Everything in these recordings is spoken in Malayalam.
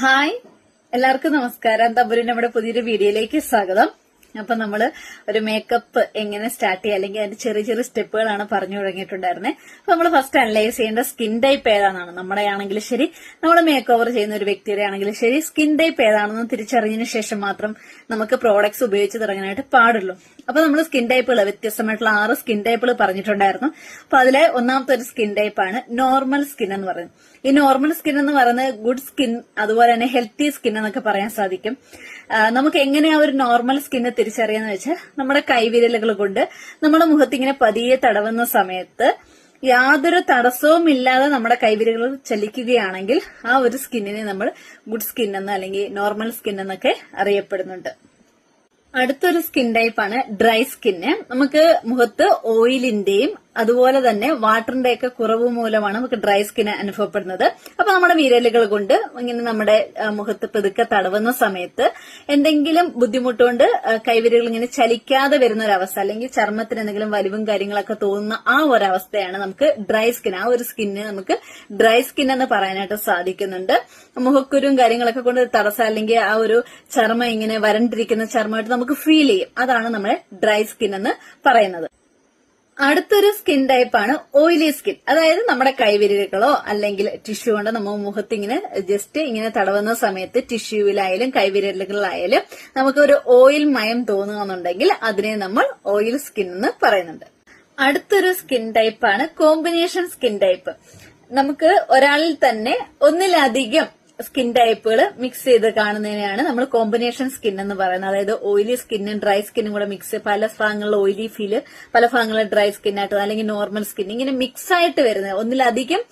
ഹായ്, എല്ലാവർക്കും നമസ്കാരം. തമ്പുരിന്റെ നമ്മുടെ പുതിയൊരു വീഡിയോയിലേക്ക് സ്വാഗതം. അപ്പൊ നമ്മള് ഒരു മേക്കപ്പ് എങ്ങനെ സ്റ്റാർട്ട് ചെയ്യുക, അല്ലെങ്കിൽ അതിന്റെ ചെറിയ ചെറിയ സ്റ്റെപ്പുകളാണ് പറഞ്ഞു തുടങ്ങിയിട്ടുണ്ടായിരുന്നത്. അപ്പൊ നമ്മൾ ഫസ്റ്റ് അനലൈസ് ചെയ്യേണ്ട സ്കിൻ ടൈപ്പ് ഏതാണെന്നാണ്. നമ്മുടെ ആണെങ്കിലും ശരി, നമ്മൾ മേക്ക് ഓവർ ചെയ്യുന്ന ഒരു വ്യക്തിയുടെ ആണെങ്കിലും ശരി, സ്കിൻ ടൈപ്പ് ഏതാണെന്ന് തിരിച്ചറിഞ്ഞതിന് ശേഷം മാത്രം നമുക്ക് പ്രോഡക്ട്സ് ഉപയോഗിച്ച് തുടങ്ങാനായിട്ട് പാടുള്ളൂ. അപ്പൊ നമ്മൾ സ്കിൻ ടൈപ്പുകൾ വ്യത്യസ്തമായിട്ടുള്ള 6 സ്കിൻ ടൈപ്പുകൾ പറഞ്ഞിട്ടുണ്ടായിരുന്നു. അപ്പൊ അതിലെ ഒന്നാമത്തെ ഒരു സ്കിൻ ടൈപ്പാണ് നോർമൽ സ്കിൻ എന്ന് പറയുന്നത്. ഈ നോർമൽ സ്കിൻ എന്ന് പറയുന്നത് ഗുഡ് സ്കിൻ, അതുപോലെ തന്നെ ഹെൽത്തി സ്കിൻ എന്നൊക്കെ പറയാൻ സാധിക്കും. നമുക്ക് എങ്ങനെയാ ഒരു നോർമൽ സ്കിന്നെ തിരിച്ചറിയാന്ന് വെച്ചാൽ, നമ്മുടെ കൈവിരലുകൾ കൊണ്ട് നമ്മുടെ മുഖത്തിങ്ങനെ പതിയെ തടവുന്ന സമയത്ത് യാതൊരു തടസ്സവും ഇല്ലാതെ നമ്മുടെ കൈവിരലുകൾ ചലിക്കുകയാണെങ്കിൽ ആ ഒരു സ്കിന്നിനെ നമ്മൾ ഗുഡ് സ്കിൻ എന്ന് അല്ലെങ്കിൽ നോർമൽ സ്കിൻ എന്നൊക്കെ അറിയപ്പെടുന്നുണ്ട്. അടുത്തൊരു സ്കിൻ ടൈപ്പാണ് ഡ്രൈ സ്കിന്ന്. നമുക്ക് മുഖത്ത് ഓയിലിന്റെയും അതുപോലെ തന്നെ വാട്ടറിന്റെയൊക്കെ കുറവ് മൂലമാണ് നമുക്ക് ഡ്രൈ സ്കിൻ അനുഭവപ്പെടുന്നത്. അപ്പൊ നമ്മുടെ വിരലുകൾ കൊണ്ട് ഇങ്ങനെ നമ്മുടെ മുഖത്ത് പെതുക്കെ തടവുന്ന സമയത്ത് എന്തെങ്കിലും ബുദ്ധിമുട്ടുകൊണ്ട് കൈവിരലുകൾ ഇങ്ങനെ ചലിക്കാതെ വരുന്ന ഒരു അവസ്ഥ, അല്ലെങ്കിൽ ചർമ്മത്തിന് എന്തെങ്കിലും വലിവും കാര്യങ്ങളൊക്കെ തോന്നുന്ന ആ ഒരു അവസ്ഥയാണ് നമുക്ക് ഡ്രൈ സ്കിൻ. ആ ഒരു സ്കിന്നിന് നമുക്ക് ഡ്രൈ സ്കിൻ എന്ന് പറയാനായിട്ട് സാധിക്കുന്നുണ്ട്. മുഖക്കുരും കാര്യങ്ങളൊക്കെ കൊണ്ട് തടസ്സം, അല്ലെങ്കിൽ ആ ഒരു ചർമ്മം ഇങ്ങനെ വരണ്ടിരിക്കുന്ന ചർമ്മമായിട്ട് നമുക്ക് ഫീൽ ചെയ്യും. അതാണ് നമ്മുടെ ഡ്രൈ സ്കിൻ എന്ന് പറയുന്നത്. അടുത്തൊരു സ്കിൻ ടൈപ്പാണ് ഓയിലി സ്കിൻ. അതായത് നമ്മുടെ കൈവിരലുകളോ അല്ലെങ്കിൽ ടിഷ്യൂ കൊണ്ട് നമ്മൾ മുഖത്തിങ്ങനെ ജസ്റ്റ് ഇങ്ങനെ തടവുന്ന സമയത്ത് ടിഷ്യൂവിലായാലും കൈവിരലുകളിലായാലും നമുക്ക് ഒരു ഓയിൽ മയം തോന്നുകയെന്നുണ്ടെങ്കിൽ അതിനെ നമ്മൾ ഓയിൽ സ്കിൻ എന്ന് പറയുന്നുണ്ട്. അടുത്തൊരു സ്കിൻ ടൈപ്പാണ് കോമ്പിനേഷൻ സ്കിൻ ടൈപ്പ്. നമുക്ക് ഒരാളിൽ തന്നെ ഒന്നിലധികം സ്കിൻ ടൈപ്പുകൾ മിക്സ് ചെയ്ത് കാണുന്നതിനെയാണ് നമ്മൾ കോമ്പിനേഷൻ സ്കിൻ എന്ന് പറയുന്നത്. അതായത് ഓയിലി സ്കിന്നും ഡ്രൈ സ്കിന്നും കൂടെ മിക്സ്, പല ഭാഗങ്ങളിൽ ഓയിലി ഫീല്, പല ഭാഗങ്ങളിൽ ഡ്രൈ സ്കിൻ ആയിട്ട്, അല്ലെങ്കിൽ നോർമൽ സ്കിൻ, ഇങ്ങനെ മിക്സ് ആയിട്ട് വരുന്നത് ഒന്നിലധികം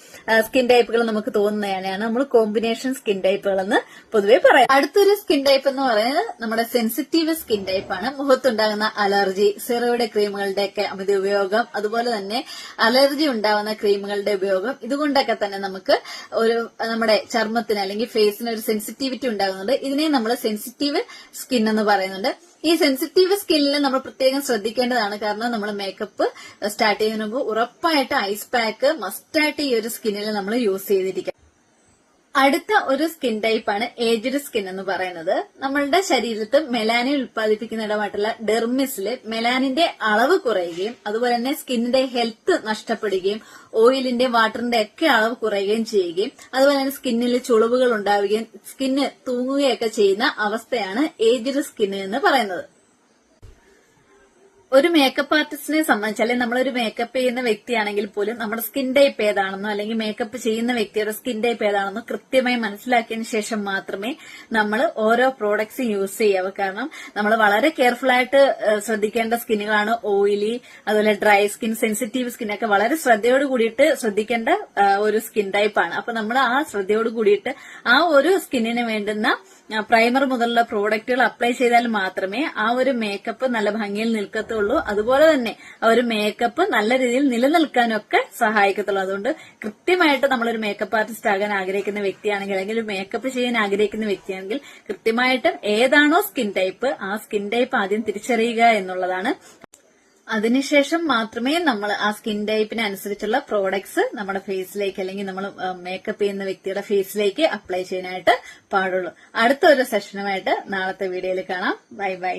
സ്കിൻ ടൈപ്പുകൾ നമുക്ക് തോന്നുന്നതിനെയാണ് നമ്മൾ കോമ്പിനേഷൻ സ്കിൻ ടൈപ്പുകൾ എന്ന് പൊതുവെ പറയാം. അടുത്തൊരു സ്കിൻ ടൈപ്പ് എന്ന് പറയുന്നത് നമ്മുടെ സെൻസിറ്റീവ് സ്കിൻ ടൈപ്പാണ്. മുഖത്തുണ്ടാകുന്ന അലർജി, സെറോയുടെ ക്രീമുകളുടെ ഒക്കെ അമിത ഉപയോഗം, അതുപോലെ തന്നെ അലർജി ഉണ്ടാകുന്ന ക്രീമുകളുടെ ഉപയോഗം, ഇതുകൊണ്ടൊക്കെ തന്നെ നമുക്ക് ഒരു നമ്മുടെ ചർമ്മത്തിന് അല്ലെങ്കിൽ ഫേസിന് ഒരു സെൻസിറ്റിവിറ്റി ഉണ്ടാകുന്നുണ്ട്. ഇതിനെ നമ്മൾ സെൻസിറ്റീവ് സ്കിൻ എന്ന് പറയുന്നുണ്ട്. ഈ സെൻസിറ്റീവ് സ്കിന്നിൽ നമ്മൾ പ്രത്യേകം ശ്രദ്ധിക്കേണ്ടതാണ്. കാരണം നമ്മൾ മേക്കപ്പ് സ്റ്റാർട്ട് ചെയ്യുന്നതിന് മുമ്പ് ഉറപ്പായിട്ട് ഐസ് പാക്ക് മസ്റ്റായിട്ട് ഈ ഒരു സ്കിന്നിൽ നമ്മൾ യൂസ് ചെയ്തിരിക്കണം. അടുത്ത ഒരു സ്കിൻ ടൈപ്പാണ് ഏജ്ഡ് സ്കിൻ എന്ന് പറയുന്നത്. നമ്മളുടെ ശരീരത്തിൽ മെലാനിൻ ഉൽപ്പാദിപ്പിക്കുന്ന ഇടമായിട്ടുള്ള ഡെർമിസില് മെലാനിന്റെ അളവ് കുറയുകയും അതുപോലെ തന്നെ സ്കിന്നിന്റെ ഹെൽത്ത് നഷ്ടപ്പെടുകയും ഓയിലിന്റെ വാട്ടറിന്റെ ഒക്കെ അളവ് കുറയുകയും ചെയ്യുകയും അതുപോലെ തന്നെ സ്കിന്നിൽ ചുളിവുകൾ ഉണ്ടാവുകയും സ്കിന്ന് തൂങ്ങുകയൊക്കെ ചെയ്യുന്ന അവസ്ഥയാണ് ഏജ്ഡ് സ്കിൻ എന്ന് പറയുന്നത്. ഒരു മേക്കപ്പ് ആർട്ടിസ്റ്റിനെ സംബന്ധിച്ച്, അല്ലെങ്കിൽ നമ്മളൊരു മേക്കപ്പ് ചെയ്യുന്ന വ്യക്തിയാണെങ്കിൽ പോലും നമ്മുടെ സ്കിൻ ടൈപ്പ് ഏതാണെന്നോ അല്ലെങ്കിൽ മേക്കപ്പ് ചെയ്യുന്ന വ്യക്തിയുടെ സ്കിൻ ടൈപ്പ് ഏതാണെന്നോ കൃത്യമായി മനസ്സിലാക്കിയതിനു ശേഷം മാത്രമേ നമ്മൾ ഓരോ പ്രോഡക്ട്സ് യൂസ് ചെയ്യാവൂ. കാരണം നമ്മൾ വളരെ കെയർഫുൾ ആയിട്ട് ശ്രദ്ധിക്കേണ്ട സ്കിന്നുകളാണ് ഓയിലി, അതുപോലെ ഡ്രൈ സ്കിൻ, സെൻസിറ്റീവ് സ്കിൻ ഒക്കെ വളരെ ശ്രദ്ധയോട് കൂടിയിട്ട് ശ്രദ്ധിക്കേണ്ട ഒരു സ്കിൻ ടൈപ്പാണ്. അപ്പൊ നമ്മൾ ആ ശ്രദ്ധയോട് കൂടിയിട്ട് ആ ഒരു സ്കിന്നിന് വേണ്ടുന്ന പ്രൈമർ മുതലുള്ള പ്രോഡക്റ്റുകൾ അപ്ലൈ ചെയ്താൽ മാത്രമേ ആ ഒരു മേക്കപ്പ് നല്ല ഭംഗിയിൽ നിൽക്കത്തുള്ളൂ. അതുപോലെ തന്നെ ആ ഒരു മേക്കപ്പ് നല്ല രീതിയിൽ നിലനിൽക്കാനൊക്കെ സഹായിക്കത്തുള്ളൂ. അതുകൊണ്ട് കൃത്യമായിട്ട് നമ്മളൊരു മേക്കപ്പ് ആർട്ടിസ്റ്റ് ആകാൻ ആഗ്രഹിക്കുന്ന വ്യക്തിയാണെങ്കിൽ, അല്ലെങ്കിൽ ഒരു മേക്കപ്പ് ചെയ്യാൻ ആഗ്രഹിക്കുന്ന വ്യക്തിയാണെങ്കിൽ കൃത്യമായിട്ടും ഏതാണോ സ്കിൻ ടൈപ്പ് ആ സ്കിൻ ടൈപ്പ് ആദ്യം തിരിച്ചറിയുക എന്നുള്ളതാണ്. അതിനുശേഷം മാത്രമേ നമ്മൾ ആ സ്കിൻ ടൈപ്പിന് അനുസരിച്ചുള്ള പ്രോഡക്ട്സ് നമ്മുടെ ഫേസിലേക്ക് അല്ലെങ്കിൽ നമ്മൾ മേക്കപ്പ് ചെയ്യുന്ന വ്യക്തിയുടെ ഫേസിലേക്ക് അപ്ലൈ ചെയ്യാനായിട്ട് പാടുള്ളൂ. അടുത്ത ഒരു സെഷനുമായിട്ട് നാളത്തെ വീഡിയോയിൽ കാണാം. Bye bye.